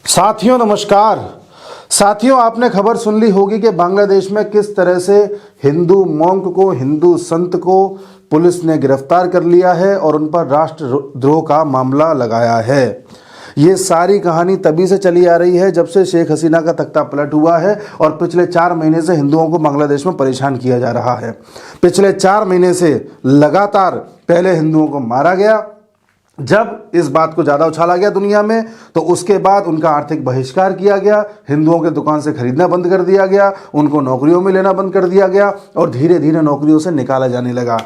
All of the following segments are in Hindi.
साथियों नमस्कार। साथियों, आपने खबर सुन ली होगी कि बांग्लादेश में किस तरह से हिंदू मॉन्क को, हिंदू संत को पुलिस ने गिरफ्तार कर लिया है और उन पर राष्ट्रद्रोह का मामला लगाया है। ये सारी कहानी तभी से चली आ रही है जब से शेख हसीना का तख्ता पलट हुआ है और पिछले 4 महीने से हिंदुओं को बांग्लादेश में परेशान किया जा रहा है। पिछले 4 महीने से लगातार पहले हिंदुओं को मारा गया, जब इस बात को ज़्यादा उछाला गया दुनिया में तो उसके बाद उनका आर्थिक बहिष्कार किया गया, हिंदुओं के दुकान से खरीदना बंद कर दिया गया, उनको नौकरियों में लेना बंद कर दिया गया और धीरे धीरे नौकरियों से निकाला जाने लगा।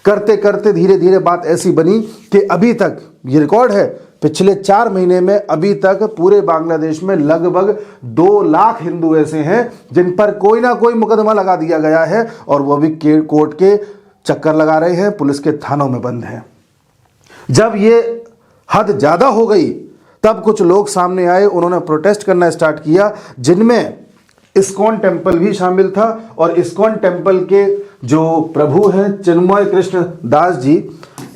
करते करते धीरे धीरे बात ऐसी बनी कि अभी तक ये रिकॉर्ड है, पिछले 4 महीने में अभी तक पूरे बांग्लादेश में लगभग 2 लाख हिंदू ऐसे हैं जिन पर कोई ना कोई मुकदमा लगा दिया गया है और वो भी कोर्ट के चक्कर लगा रहे हैं, पुलिस के थानों में बंद हैं। जब ये हद ज़्यादा हो गई तब कुछ लोग सामने आए, उन्होंने प्रोटेस्ट करना स्टार्ट किया, जिनमें इस्कॉन टेम्पल भी शामिल था। और इस्कॉन टेम्पल के जो प्रभु हैं चिन्मय कृष्ण दास जी,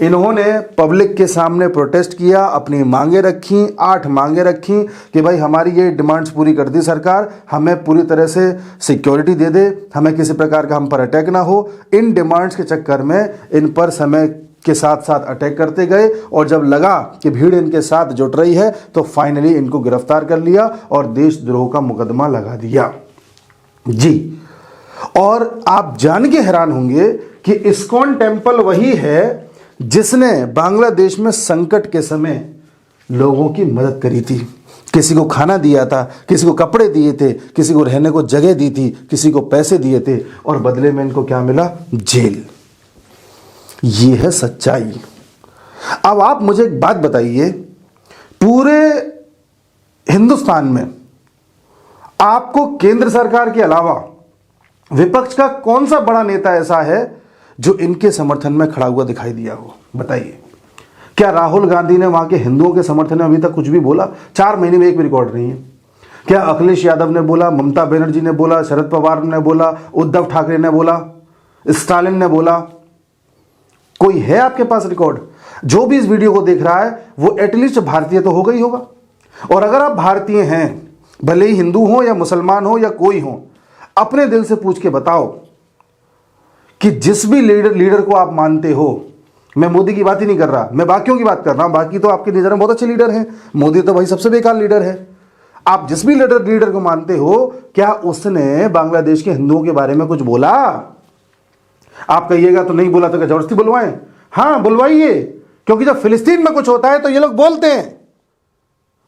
इन्होंने पब्लिक के सामने प्रोटेस्ट किया, अपनी मांगे रखी, 8 मांगे रखी कि भाई हमारी ये डिमांड्स पूरी कर दी सरकार, हमें पूरी तरह से सिक्योरिटी दे दे, हमें किसी प्रकार का हम पर अटैक ना हो। इन डिमांड्स के चक्कर में इन पर समय के साथ साथ अटैक करते गए और जब लगा कि भीड़ इनके साथ जुट रही है तो फाइनली इनको गिरफ्तार कर लिया और देशद्रोह का मुकदमा लगा दिया जी। और आप जान के हैरान होंगे कि इस्कॉन टेम्पल वही है जिसने बांग्लादेश में संकट के समय लोगों की मदद करी थी, किसी को खाना दिया था, किसी को कपड़े दिए थे, किसी को रहने को जगह दी थी, किसी को पैसे दिए थे और बदले में इनको क्या मिला? जेल। ये है सच्चाई। अब आप मुझे एक बात बताइए, पूरे हिंदुस्तान में आपको केंद्र सरकार के अलावा विपक्ष का कौन सा बड़ा नेता ऐसा है जो इनके समर्थन में खड़ा हुआ दिखाई दिया हो? बताइए। क्या राहुल गांधी ने वहां के हिंदुओं के समर्थन में अभी तक कुछ भी बोला? 4 महीने में एक भी रिकॉर्ड नहीं है। क्या अखिलेश यादव ने बोला, ममता बनर्जी ने बोला, शरद पवार ने बोला, उद्धव ठाकरे ने बोला, स्टालिन ने बोला? कोई है आपके पास रिकॉर्ड? जो भी इस वीडियो को देख रहा है वो एटलीस्ट भारतीय तो होगा ही होगा। और अगर आप भारतीय हैं, भले ही हिंदू हो या मुसलमान हो या कोई हो, अपने दिल से पूछ के बताओ कि जिस भी लीडर को आप मानते हो, मैं मोदी की बात ही नहीं कर रहा, मैं बाकियों की बात कर रहा हूं, बाकी तो आपकी नजर में बहुत अच्छे लीडर हैं, मोदी तो भाई सबसे बेकार लीडर है। आप जिस भी लीडर को मानते हो, क्या उसने बांग्लादेश के हिंदुओं के बारे में कुछ बोला? आप कहिएगा तो नहीं बोला तो क्या जबरदस्ती बुलवाएं? हाँ बुलवाइए, क्योंकि जब फिलिस्तीन में कुछ होता है तो ये लोग बोलते हैं।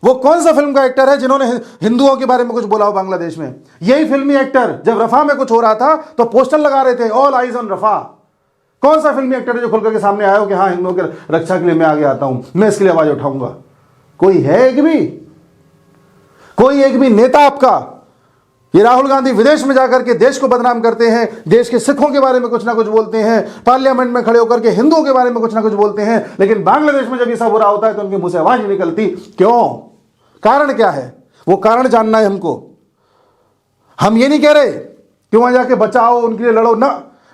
वो कौन सा फिल्म का एक्टर है जिन्होंने हिंदुओं के बारे में कुछ बोला हो बांग्लादेश में? यही फिल्मी एक्टर जब रफा में कुछ हो रहा था तो पोस्टर लगा रहे थे, ऑल आइज ऑन रफा। कौन सा फिल्मी एक्टर है जो खुलकर के सामने आया हो कि हाँ हिंदुओं के रक्षा के लिए मैं आगे आता हूं, मैं इसके लिए आवाज उठाऊंगा? कोई है एक भी? कोई एक भी नेता आपका? ये राहुल गांधी विदेश में जाकर के देश को बदनाम करते हैं, देश के सिखों के बारे में कुछ ना कुछ बोलते हैं, पार्लियामेंट में खड़े होकर के हिंदुओं के बारे में कुछ ना कुछ बोलते हैं, लेकिन बांग्लादेश में जब ये सब हो रहा होता है तो उनके मुंह से आवाज नहीं निकलती। क्यों? कारण क्या है? वो कारण जानना है हमको। हम ये नहीं कह रहे कि वहां जाके बचाओ, उनके लिए लड़ो ना।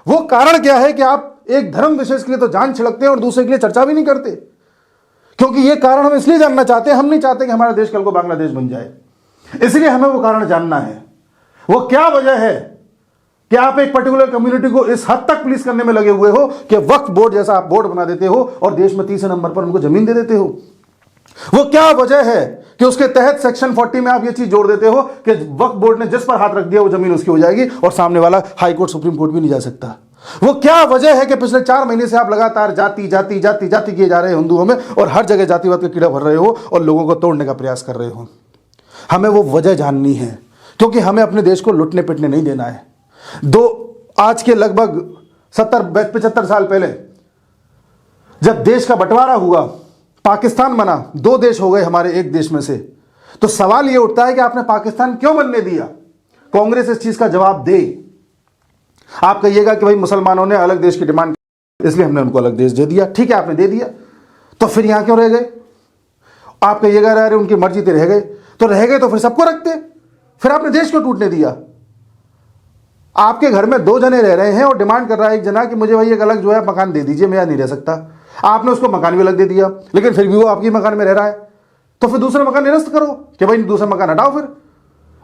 वो कारण क्या है कि आप एक धर्म विशेष के लिए तो जान छिड़कते हैं और दूसरे के लिए चर्चा भी नहीं करते, क्योंकि ये कारण हम इसलिए जानना चाहते हैं, हम नहीं चाहते कि हमारा देश कल को बांग्लादेश बन जाए, इसलिए हमें वो कारण जानना है। वो क्या वजह है कि आप एक पर्टिकुलर कम्युनिटी को इस हद तक पुलिस करने में लगे हुए हो कि वक्फ बोर्ड जैसा आप बोर्ड बना देते हो और देश में 30 नंबर पर उनको जमीन दे देते हो? वो क्या वजह है कि उसके तहत सेक्शन 40 में आप ये चीज जोड़ देते हो कि वक्फ बोर्ड ने जिस पर हाथ रख दिया वो जमीन उसकी हो जाएगी और सामने वाला हाई कोर्ट सुप्रीम कोर्ट भी नहीं जा सकता? वो क्या वजह है कि पिछले 4 महीने से आप लगातार जाति जाति जाति जाति किए जा रहे हो हिंदुओं में और हर जगह जातिवाद का कीड़ा भर रहे हो और लोगों को तोड़ने का प्रयास कर रहे हो? हमें वो वजह जाननी है, क्योंकि हमें अपने देश को लुटने पिटने नहीं देना है। आज के लगभग 70-75 साल पहले जब देश का बंटवारा हुआ, पाकिस्तान बना, 2 देश हो गए हमारे एक देश में से, तो सवाल यह उठता है कि आपने पाकिस्तान क्यों बनने दिया? कांग्रेस इस चीज का जवाब दे। आप कहिएगा कि भाई मुसलमानों ने अलग देश की डिमांड की इसलिए हमने उनको अलग देश दे दिया। ठीक है, आपने दे दिया, तो फिर यहां क्यों रह गए? आप कहिएगा अरे उनकी मर्जी से रह गए, तो फिर सबको रखते, फिर आपने देश क्यों टूटने दिया? आपके घर में 2 जने रह रहे हैं और डिमांड कर रहा है एक जना कि मुझे भाई एक अलग जो है मकान दे दीजिए, मैं यहां नहीं रह सकता। आपने उसको मकान भी अलग दे दिया, लेकिन फिर भी वो आपकी मकान में रह रहा है, तो फिर दूसरा मकान निरस्त करो कि भाई दूसरा मकान हटाओ फिर,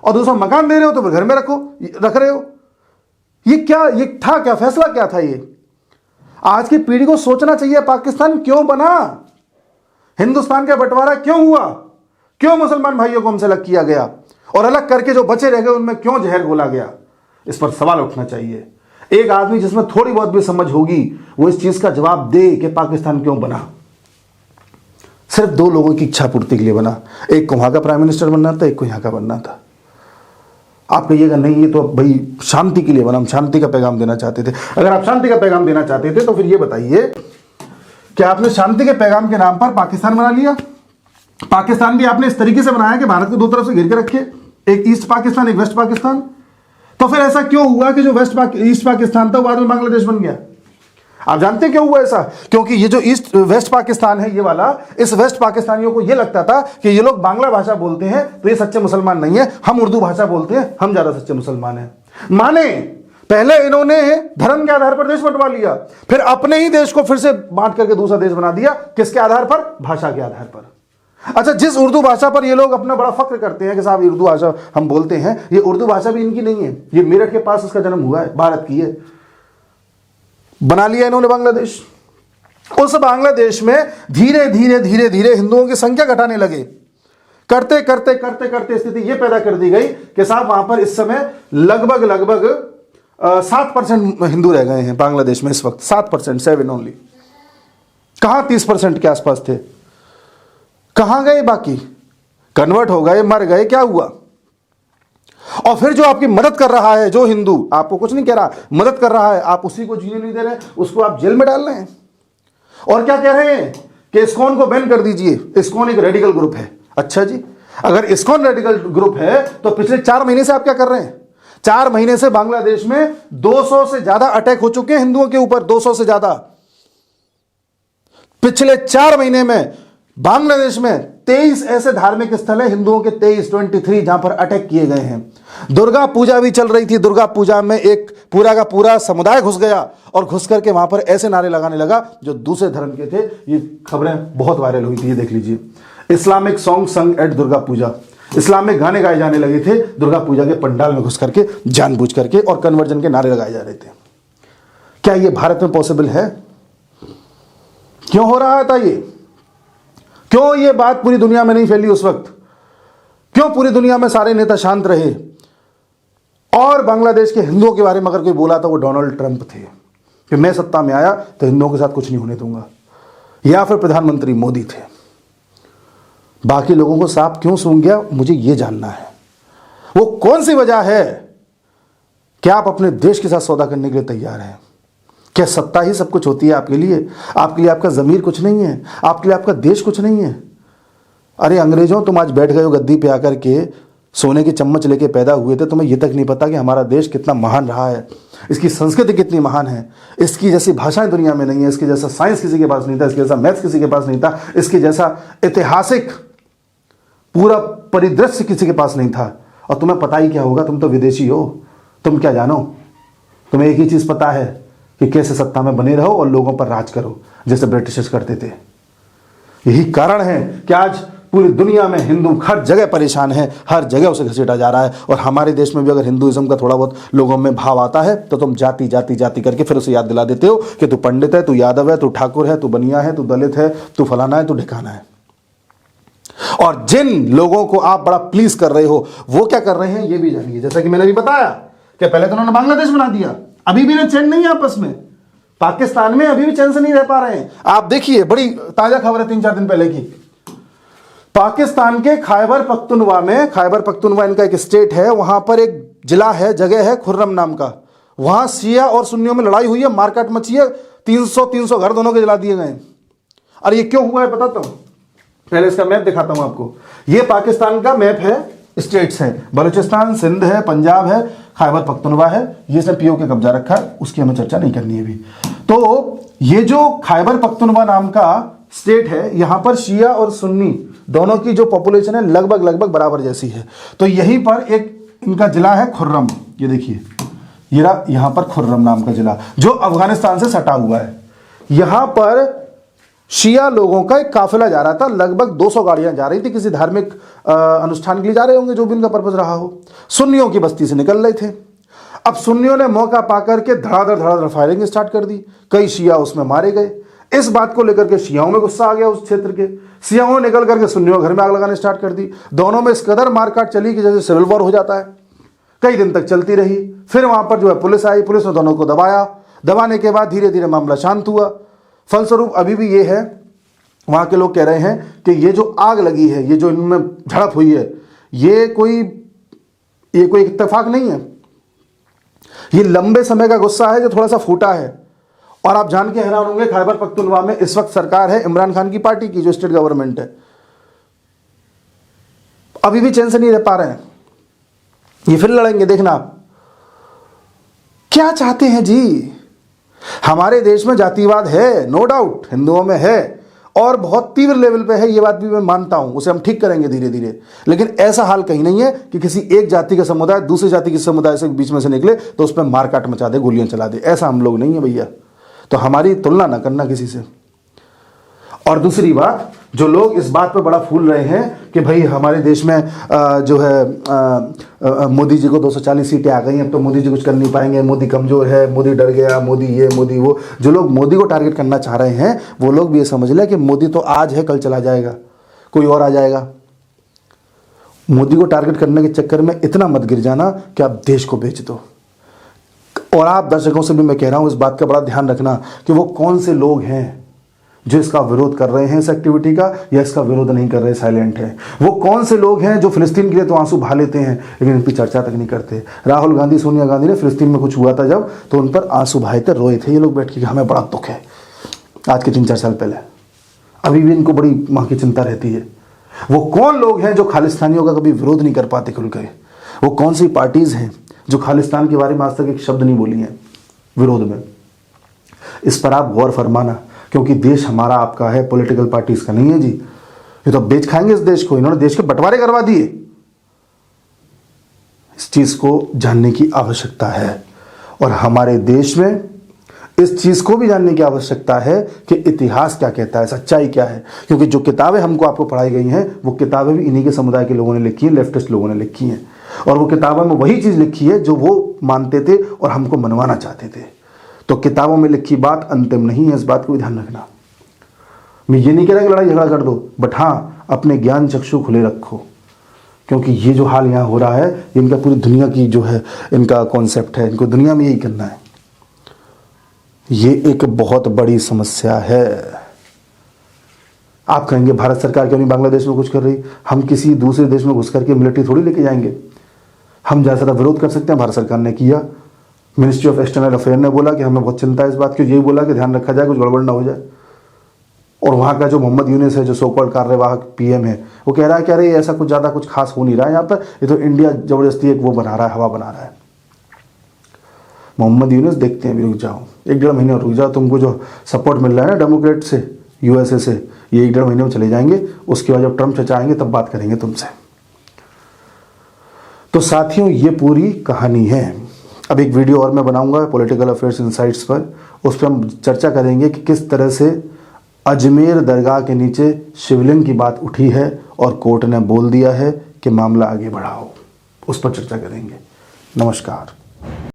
और दूसरा मकान दे रहे हो तो फिर घर में रख रहे हो। ये था क्या फैसला, क्या था ये? आज की पीढ़ी को सोचना चाहिए पाकिस्तान क्यों बना, हिंदुस्तान का बंटवारा क्यों हुआ, क्यों मुसलमान भाइयों को हमसे अलग किया गया, और अलग करके जो बचे रह गए उनमें क्यों जहर घोला गया। इस पर सवाल उठना चाहिए। एक आदमी जिसमें थोड़ी बहुत भी समझ होगी वो इस चीज का जवाब दे कि पाकिस्तान क्यों बना। सिर्फ दो लोगों की इच्छा पूर्ति के लिए बना, एक को वहां का प्राइम मिनिस्टर बनना था, एक को यहां का बनना था। आप कहिएगा नहीं ये तो भाई शांति के लिए बना, हम शांति का पैगाम देना चाहते थे। अगर आप शांति का पैगाम देना चाहते थे तो फिर ये बताइए कि आपने शांति के पैगाम के नाम पर पाकिस्तान बना लिया। पाकिस्तान भी आपने इस तरीके से बनाया कि भारत को दो तरफ से घेर के रखे, एक ईस्ट पाकिस्तान एक वेस्ट पाकिस्तान। तो फिर ऐसा क्यों हुआ कि जो ईस्ट पाकिस्तान था बाद में बांग्लादेश बन गया? आप जानते हैं क्यों हुआ ऐसा? क्योंकि ये जो ईस्ट वेस्ट पाकिस्तान है ये वाला, इस वेस्ट पाकिस्तानियों को ये लगता था कि ये लोग बांग्ला भाषा बोलते हैं तो ये सच्चे मुसलमान नहीं है, हम उर्दू भाषा बोलते हैं हम ज्यादा सच्चे मुसलमान हैं। माने पहले इन्होंने धर्म के आधार पर देश बंटवा लिया, फिर अपने ही देश को फिर से बांट करके दूसरा देश बना दिया। किसके आधार पर? भाषा के आधार पर। अच्छा, जिस उर्दू भाषा पर ये लोग अपना बड़ा फख्र करते हैं कि साहब उर्दू भाषा हम बोलते हैं, ये उर्दू भाषा भी इनकी नहीं है, ये मेरठ के पास इसका जन्म हुआ है, भारत की है। बना लिया इन्होंने बांग्लादेश। उस बांग्लादेश में धीरे धीरे धीरे धीरे हिंदुओं की संख्या घटाने लगे। करते करते करते करते स्थिति यह पैदा कर दी गई कि साहब वहां पर इस समय लगभग 7% हिंदू रह गए हैं बांग्लादेश में इस वक्त। 7%, 7 ओनली। कहां 30% के आसपास थे? कहां गए बाकी? कन्वर्ट हो गए, मर गए, क्या हुआ? और फिर जो आपकी मदद कर रहा है, जो हिंदू आपको कुछ नहीं कह रहा, मदद कर रहा है, आप उसी को जीने नहीं दे रहे, उसको आप जेल में डाल रहे हैं। और क्या कह रहे हैं कि इस्कॉन को बैन कर दीजिए, इस्कॉन एक रेडिकल ग्रुप है। अच्छा जी, अगर इस्कॉन रेडिकल ग्रुप है तो पिछले 4 महीने से आप क्या कर रहे हैं? 4 महीने से बांग्लादेश में 200 से ज्यादा अटैक हो चुके हैं हिंदुओं के ऊपर, 200 से ज्यादा। पिछले 4 महीने में बांग्लादेश में 23 ऐसे धार्मिक स्थल है हिंदुओं के, 23 जहां पर अटैक किए गए हैं। दुर्गा पूजा भी चल रही थी, दुर्गा पूजा में एक पूरा का पूरा समुदाय घुस गया और घुस करके वहां पर ऐसे नारे लगाने लगा जो दूसरे धर्म के थे। ये खबरें बहुत वायरल हुई थी, ये देख लीजिए। Islamic song sung at Durga Puja, Islamic गाने गाए जाने लगे थे दुर्गा पूजा के पंडाल में घुस करके, जानबूझ करके, और कन्वर्जन के नारे लगाए जा रहे थे। क्या ये भारत में पॉसिबल है? क्यों हो रहा था ये? क्यों ये बात पूरी दुनिया में नहीं फैली उस वक्त? क्यों पूरी दुनिया में सारे नेता शांत रहे? और बांग्लादेश के हिंदुओं के बारे में अगर कोई बोला था वो डोनाल्ड ट्रंप थे कि मैं सत्ता में आया तो हिंदुओं के साथ कुछ नहीं होने दूंगा, या फिर प्रधानमंत्री मोदी थे। बाकी लोगों को सांप क्यों सूंघ गया, मुझे ये जानना है। वो कौन सी वजह है कि आप अपने देश के साथ सौदा करने के लिए तैयार हैं? क्या सत्ता ही सब कुछ होती है आपके लिए? आपके लिए आपका ज़मीर कुछ नहीं है? आपके लिए आपका देश कुछ नहीं है? अरे अंग्रेजों, तुम आज बैठ गए हो गद्दी पे आकर के, सोने की चम्मच लेके पैदा हुए थे, तुम्हें ये तक नहीं पता कि हमारा देश कितना महान रहा है, इसकी संस्कृति कितनी महान है, इसकी जैसी भाषाएं दुनिया में नहीं है, इसके जैसा साइंस किसी के पास नहीं था, इसके जैसा मैथ्स किसी के पास नहीं था, इसके जैसा ऐतिहासिक पूरा परिदृश्य किसी के पास नहीं था। और तुम्हें पता ही क्या होगा, तुम तो विदेशी हो, तुम क्या जानो? तुम्हें एक ही चीज़ पता है कि कैसे सत्ता में बने रहो और लोगों पर राज करो, जैसे ब्रिटिशर्स करते थे। यही कारण है कि आज पूरी दुनिया में हिंदू हर जगह परेशान है, हर जगह उसे घसीटा जा रहा है। और हमारे देश में भी अगर हिंदुइज्म का थोड़ा बहुत लोगों में भाव आता है तो तुम जाति जाति जाति करके फिर उसे याद दिला देते हो कि तू पंडित है, तू यादव है, तू ठाकुर है, तू बनिया है, तू दलित है, तू फलाना है, तू ढिकाना है। और जिन लोगों को आप बड़ा प्लीज कर रहे हो वो क्या कर रहे हैं ये भी जानिए। जैसा कि मैंने भी बताया कि पहले तो उन्होंने बांग्लादेश बना दिया, अभी भी चैन नहीं है आपस में, पाकिस्तान में अभी भी चैन से नहीं रह पा रहे हैं। आप देखिए, बड़ी ताजा खबर है 3-4 दिन पहले की, पाकिस्तान के खैबर पख्तूनख्वा में, खैबर पख्तूनख्वा इनका एक स्टेट है, वहां पर एक जिला है, जगह है खुर्रम नाम का, वहां शिया और सुन्नियों में लड़ाई हुई है, मारकाट मची है, 300 घर दोनों के जला दिए गए। और ये क्यों हुआ है बताता हूं, पहले इसका मैप दिखाता हूं आपको। ये पाकिस्तान का मैप है, स्टेट्स है, बलूचिस्तान, सिंध है, पंजाब है, खैबर पख्तूनख्वा है, ये सब पीओ के कब्जा रखा है, उसकी हमें चर्चा नहीं करनी है अभी। तो ये जो खैबर पख्तूनख्वा नाम का स्टेट है, यहां पर शिया और सुन्नी दोनों की जो पॉपुलेशन है लगभग बराबर जैसी है। तो यहीं पर एक इनका जिला है खुर्रम, ये देखिए, ये यहां पर खुर्रम नाम का जिला जो अफगानिस्तान से सटा हुआ है। यहां पर शिया लोगों का एक काफिला जा रहा था, लगभग 200 गाड़ियां जा रही थी, किसी धार्मिक अनुष्ठान के लिए जा रहे होंगे, जो भी उनका पर्पज रहा हो। सुन्नियों की बस्ती से निकल रहे थे। अब सुन्नियों ने मौका पाकर के धड़ाधड़ फायरिंग स्टार्ट कर दी, कई शिया उसमें मारे गए। इस बात को लेकर के शियाओं में गुस्सा आ गया उस क्षेत्र के। शियाओं ने निकल करके सुन्नियों घर में आग लगाने स्टार्ट कर दी। दोनों में इस कदर मारकाट चली कि जैसे सिविल वॉर हो जाता है। कई दिन तक चलती रही। फिर वहां पर जो है पुलिस आई, पुलिस ने दोनों को दबाया। दबाने के बाद धीरे धीरे मामला शांत हुआ। फलस्वरूप अभी भी ये है, वहां के लोग कह रहे हैं कि ये जो आग लगी है, ये जो इनमें झड़प हुई है, ये कोई इत्तेफाक नहीं है। ये लंबे समय का गुस्सा है जो थोड़ा सा फूटा है। और आप जान के हैरान होंगे, खैबर पख्तूनख्वा में इस वक्त सरकार है इमरान खान की पार्टी की, जो स्टेट गवर्नमेंट है। अभी भी चैन से नहीं रह पा रहे हैं। ये फिर लड़ेंगे, देखना आप। क्या चाहते हैं जी? हमारे देश में जातिवाद है, नो डाउट, हिंदुओं में है, और बहुत तीव्र लेवल पे है, ये बात भी मैं मानता हूं। उसे हम ठीक करेंगे धीरे धीरे। लेकिन ऐसा हाल कहीं नहीं है कि किसी एक जाति का समुदाय दूसरी जाति के समुदाय से बीच में से निकले तो उस पर मारकाट मचा दे, गोलियां चला दे। ऐसा हम लोग नहीं है भैया। तो हमारी तुलना ना करना किसी से। और दूसरी बात, जो लोग इस बात पर बड़ा फूल रहे हैं कि भाई हमारे देश में जो है मोदी जी को 240 सीटें आ गई हैं, अब तो मोदी जी कुछ कर नहीं पाएंगे, मोदी कमज़ोर है, मोदी डर गया, मोदी ये मोदी वो। जो लोग मोदी को टारगेट करना चाह रहे हैं वो लोग भी ये समझ लें कि मोदी तो आज है, कल चला जाएगा, कोई और आ जाएगा। मोदी को टारगेट करने के चक्कर में इतना मत गिर जाना कि आप देश को बेच दो। और आप दर्शकों से भी मैं कह रहा हूँ, इस बात का बड़ा ध्यान रखना कि वो कौन से लोग हैं जो इसका विरोध कर रहे हैं, इस एक्टिविटी का, या इसका विरोध नहीं कर रहे, साइलेंट है। वो कौन से लोग हैं जो फिलिस्तीन के लिए तो आंसू बहा लेते हैं लेकिन इन पर चर्चा तक नहीं करते। राहुल गांधी, सोनिया गांधी ने फिलिस्तीन में कुछ हुआ था जब, तो उन पर आंसू बहाए थे, रोए थे ये लोग बैठ के, हमें बड़ा दुख है। आज के 3-4 साल पहले। अभी भी इनको बड़ी मां की चिंता रहती है। वो कौन लोग हैं जो खालिस्तानियों का कभी विरोध नहीं कर पाते खुल कर? वो कौन सी पार्टीज हैं जो खालिस्तान के बारे में आज तक एक शब्द नहीं बोली हैं विरोध में? इस पर आप गौर फरमाना, क्योंकि देश हमारा आपका है, पॉलिटिकल पार्टीज का नहीं है जी। ये तो बेच खाएंगे इस देश को। इन्होंने देश के बंटवारे करवा दिए। इस चीज को जानने की आवश्यकता है। और हमारे देश में इस चीज को भी जानने की आवश्यकता है कि इतिहास क्या कहता है, सच्चाई क्या है। क्योंकि जो किताबें हमको आपको पढ़ाई गई हैं, वो किताबें भी इन्हीं के समुदाय के लोगों ने लिखी हैं, लेफ्टिस्ट लोगों ने लिखी हैं। और वो किताबों में वही चीज लिखी है जो वो मानते थे और हमको मनवाना चाहते थे। तो किताबों में लिखी बात अंतिम नहीं है, इस बात को भी ध्यान रखना। मैं ये नहीं कह रहा कि लड़ाई झगड़ा कर दो, बट हाँ, अपने ज्ञान चक्षु खुले रखो। क्योंकि ये जो हाल यहाँ हो रहा है, इनका पूरी दुनिया की जो है इनका कॉन्सेप्ट है, इनको दुनिया में यही करना है। ये एक बहुत बड़ी समस्या है। आप कहेंगे भारत सरकार क्यों नहीं बांग्लादेश में कुछ कर रही? हम किसी दूसरे देश में घुस करके मिलिट्री थोड़ी लेके जाएंगे। हम ज़्यादा से ज़्यादा विरोध कर सकते हैं, भारत सरकार ने किया। मिनिस्ट्री ऑफ एक्सटर्नल अफेयर ने बोला कि हमें बहुत चिंता है इस बात की, यही बोला कि ध्यान रखा जाए कुछ गड़बड़ ना हो जाए। और वहाँ का जो मोहम्मद यूनिस है, जो सो कॉल्ड कार्यवाहक पीएम है, वो कह रहा है कि अरे ऐसा कुछ ज़्यादा कुछ खास हो नहीं रहा है यहाँ पर, ये तो इंडिया ज़बरदस्ती एक वो बना रहा है, हवा बना रहा है। मोहम्मद यूनिस देखते हैं, भी रुक जाओ 1-1.5 महीने और रुक जाओ। तुमको जो सपोर्ट मिल रहा है ना डेमोक्रेट से, यूएसए से, ये 1-1.5 महीने में चले जाएंगे। उसके बाद जब ट्रम्प चचा आएंगे तब बात करेंगे तुमसे। तो साथियों, ये पूरी कहानी है। अब एक वीडियो और मैं बनाऊंगा पॉलिटिकल अफेयर्स इनसाइट्स पर, उस पर हम चर्चा करेंगे कि किस तरह से अजमेर दरगाह के नीचे शिवलिंग की बात उठी है और कोर्ट ने बोल दिया है कि मामला आगे बढ़ाओ। उस पर चर्चा करेंगे। नमस्कार।